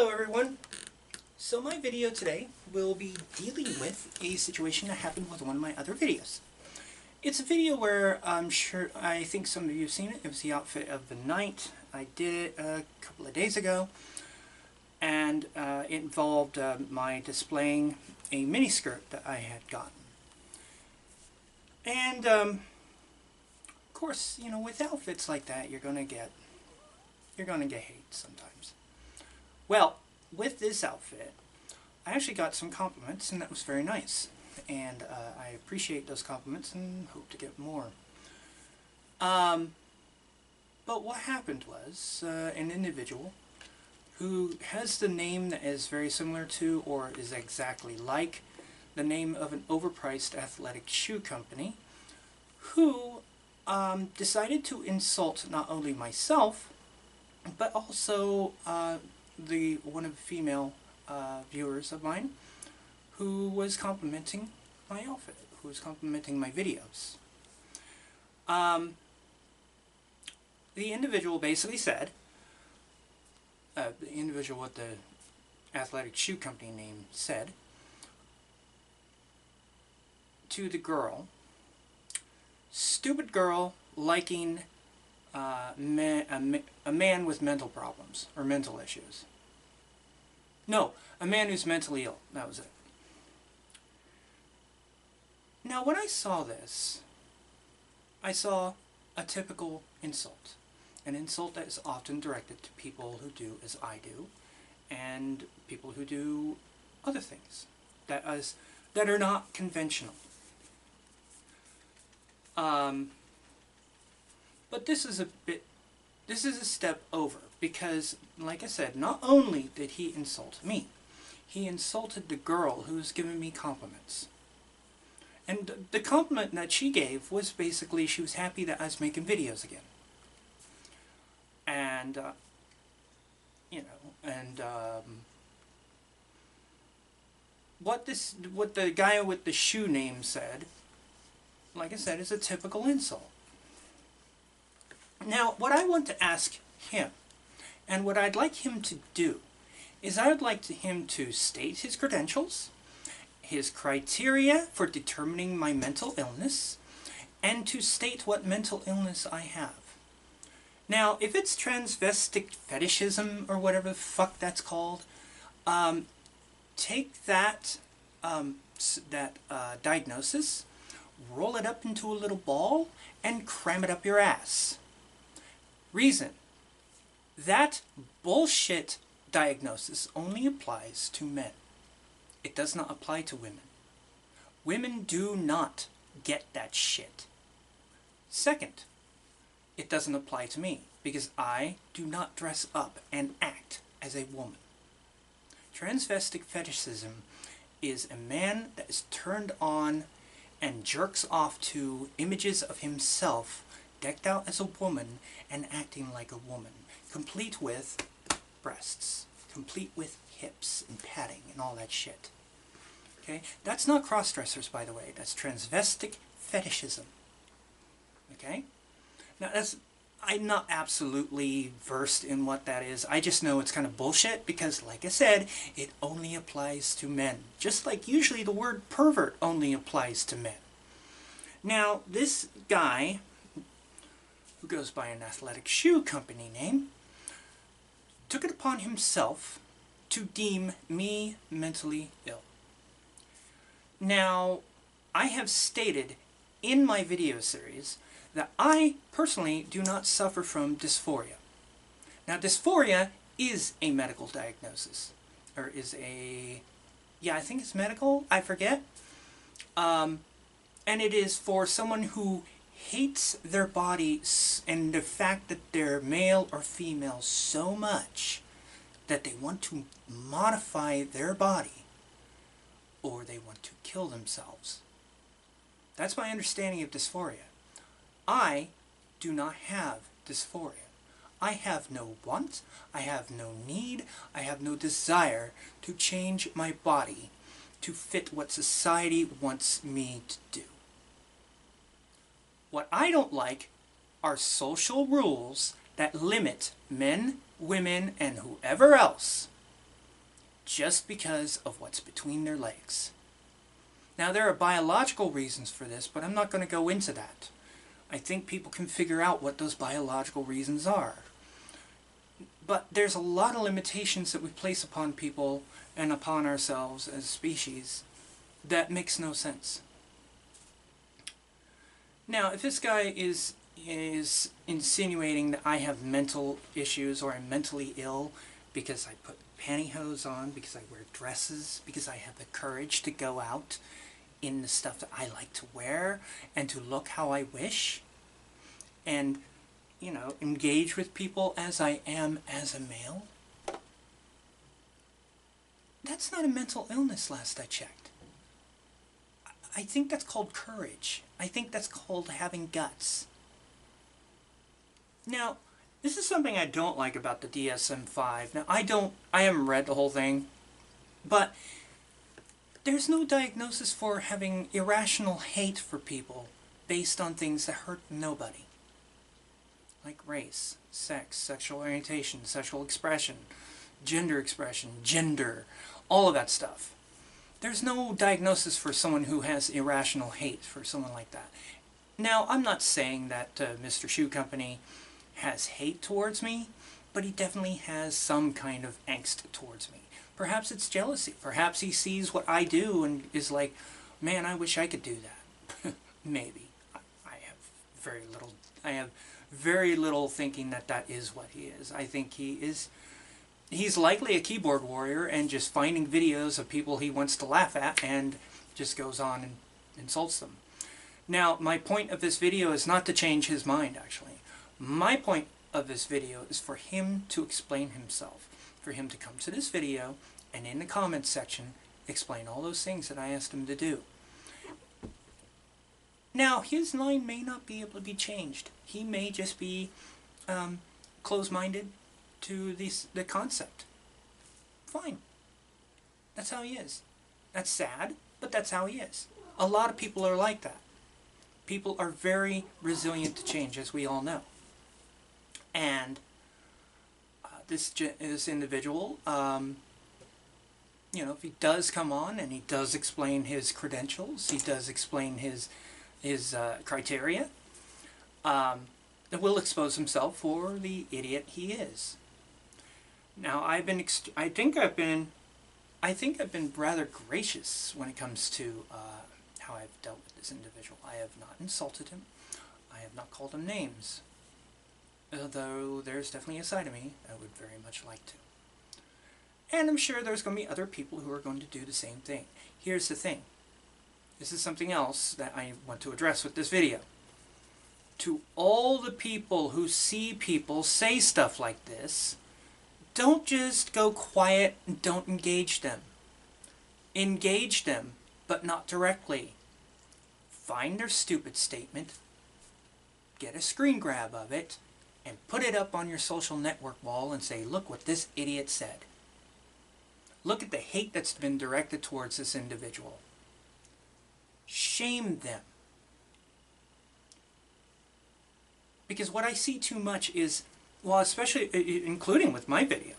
Hello everyone! So my video today will be dealing with a situation that happened with one of my other videos. It's a video where I think some of you have seen it. It was the outfit of the night. I did it a couple of days ago, and it involved my displaying a miniskirt that I had gotten. And of course, you know, with outfits like that, you're gonna get hate sometimes. Well, with this outfit, I actually got some compliments, and that was very nice. And I appreciate those compliments and hope to get more. But what happened was an individual who has the name that is very similar to, or is exactly like, the name of an overpriced athletic shoe company, who decided to insult not only myself, but also one of the female viewers of mine who was complimenting my outfit, who was complimenting my videos. The individual basically said, the individual with the athletic shoe company name said to the girl, "Stupid girl liking a man with mental problems, or mental issues." No, a man who's mentally ill. That was it. Now, when I saw this, I saw a typical insult. An insult that is often directed to people who do as I do, and people who do other things that are not conventional. But this is a step over, because, like I said, not only did he insult me, he insulted the girl who was giving me compliments. And the compliment that she gave was basically she was happy that I was making videos again. And, what the guy with the shoe name said, like I said, is a typical insult. Now, what I want to ask him, and what I'd like him to do, is I would like him to state his credentials, his criteria for determining my mental illness, and to state what mental illness I have. Now, if it's transvestic fetishism, or whatever the fuck that's called, take that diagnosis, roll it up into a little ball, and cram it up your ass. Reason: that bullshit diagnosis only applies to men. It does not apply to women. Women do not get that shit. Second, it doesn't apply to me, because I do not dress up and act as a woman. Transvestic fetishism is a man that is turned on and jerks off to images of himself decked out as a woman and acting like a woman, complete with breasts, complete with hips and padding and all that shit. Okay? That's not cross-dressers, by the way. That's transvestic fetishism. Okay? Now, I'm not absolutely versed in what that is. I just know it's kind of bullshit because, like I said, it only applies to men. Just like usually the word pervert only applies to men. Now, this guy, who goes by an athletic shoe company name, took it upon himself to deem me mentally ill. Now, I have stated in my video series that I personally do not suffer from dysphoria. Now, dysphoria is a medical diagnosis, or is a, yeah, I think it's medical, I forget. And it is for someone who hates their body and the fact that they're male or female so much that they want to modify their body, or they want to kill themselves. That's my understanding of dysphoria. I do not have dysphoria. I have no want, I have no need, I have no desire to change my body to fit what society wants me to do. What I don't like are social rules that limit men, women, and whoever else just because of what's between their legs. Now, there are biological reasons for this, but I'm not going to go into that. I think people can figure out what those biological reasons are. But there's a lot of limitations that we place upon people and upon ourselves as a species that makes no sense. Now, if this guy is insinuating that I have mental issues or I'm mentally ill because I put pantyhose on, because I wear dresses, because I have the courage to go out in the stuff that I like to wear and to look how I wish and, you know, engage with people as I am as a male, that's not a mental illness last I checked. I think that's called courage. I think that's called having guts. Now, this is something I don't like about the DSM-5. Now, I haven't read the whole thing, but there's no diagnosis for having irrational hate for people based on things that hurt nobody. Like race, sex, sexual orientation, sexual expression, gender, all of that stuff. There's no diagnosis for someone who has irrational hate for someone like that. Now, I'm not saying that Mr. Shoe Company has hate towards me, but he definitely has some kind of angst towards me. Perhaps it's jealousy. Perhaps he sees what I do and is like, man, I wish I could do that. Maybe. I have very little thinking that that is what he is. I think he's likely a keyboard warrior and just finding videos of people he wants to laugh at and just goes on and insults them. Now, my point of this video is not to change his mind, actually. My point of this video is for him to explain himself, for him to come to this video and in the comments section explain all those things that I asked him to do. Now, his mind may not be able to be changed. He may just be closed-minded to the concept. Fine. That's how he is. That's sad, but that's how he is. A lot of people are like that. People are very resilient to change, as we all know. And this individual, you know, if he does come on and he does explain his credentials, he does explain his criteria, then will expose himself for the idiot he is. Now, I think I've been rather gracious when it comes to how I've dealt with this individual. I have not insulted him. I have not called him names. Although there's definitely a side of me I would very much like to. And I'm sure there's going to be other people who are going to do the same thing. Here's the thing. This is something else that I want to address with this video. To all the people who see people say stuff like this, don't just go quiet and don't engage them. Engage them, but not directly. Find their stupid statement, get a screen grab of it, and put it up on your social network wall and say, look what this idiot said. Look at the hate that's been directed towards this individual. Shame them. Because what I see too much is, well, especially including with my video,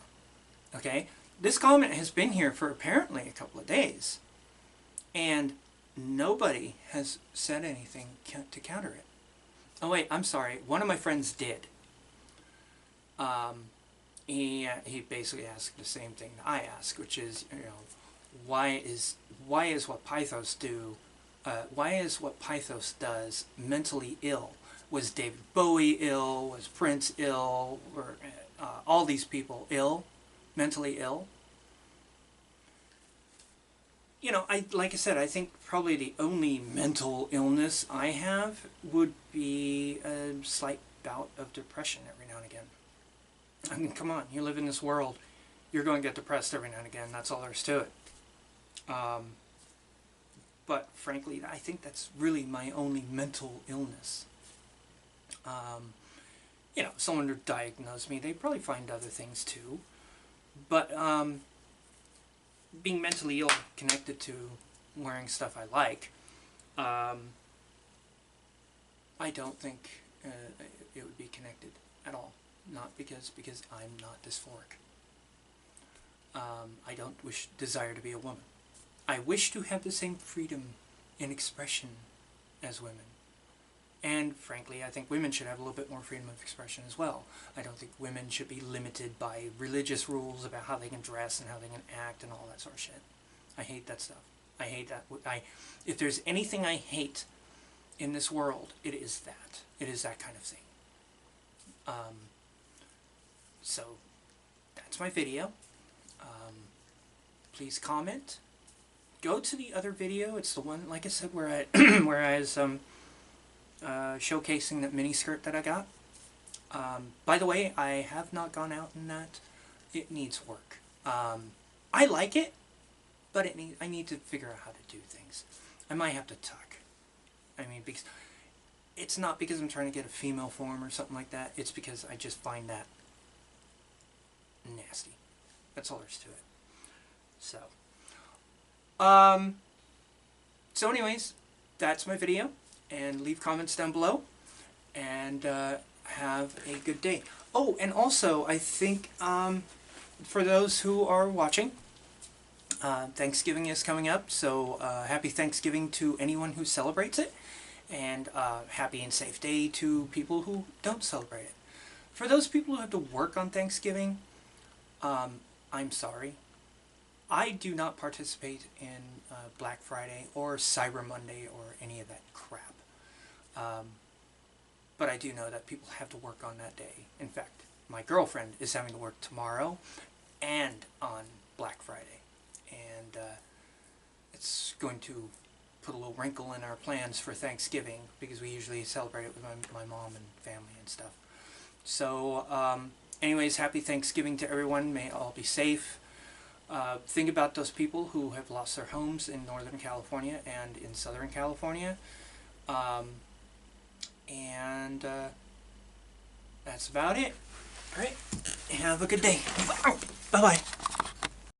okay, this comment has been here for apparently a couple of days, and nobody has said anything to counter it. Oh wait, I'm sorry, one of my friends did. He basically asked the same thing that I ask, which is, you know, why is what Pythos does mentally ill? Was David Bowie ill? Was Prince ill? Or all these people ill, mentally ill? You know, like I said, I think probably the only mental illness I have would be a slight bout of depression every now and again. I mean, come on, you live in this world, you're going to get depressed every now and again, that's all there is to it. But frankly, I think that's really my only mental illness. You know, if someone would diagnose me, they'd probably find other things too. But being mentally ill connected to wearing stuff I like, I don't think it would be connected at all. Not because I'm not dysphoric. I don't desire to be a woman. I wish to have the same freedom in expression as women. And frankly, I think women should have a little bit more freedom of expression as well. I don't think women should be limited by religious rules about how they can dress and how they can act and all that sort of shit. I hate that stuff. I hate that. If there's anything I hate in this world, it is that. It is that kind of thing. So, that's my video. Please comment. Go to the other video. It's the one, like I said, where I where I was showcasing that mini skirt that I got. By the way, I have not gone out in that. It needs work. I like it, but I need to figure out how to do things. I might have to tuck. I mean, because it's not because I'm trying to get a female form or something like that. It's because I just find that nasty. That's all there is to it. So anyways, that's my video, and leave comments down below, and have a good day. Oh, and also, I think, for those who are watching, Thanksgiving is coming up, so happy Thanksgiving to anyone who celebrates it, and happy and safe day to people who don't celebrate it. For those people who have to work on Thanksgiving, I'm sorry. I do not participate in Black Friday or Cyber Monday or any of that crap. But I do know that people have to work on that day. In fact, my girlfriend is having to work tomorrow and on Black Friday. And it's going to put a little wrinkle in our plans for Thanksgiving, because we usually celebrate it with my mom and family and stuff. So, anyways, happy Thanksgiving to everyone. May all be safe. Think about those people who have lost their homes in Northern California and in Southern California. That's about it. Alright, have a good day. Bye-bye.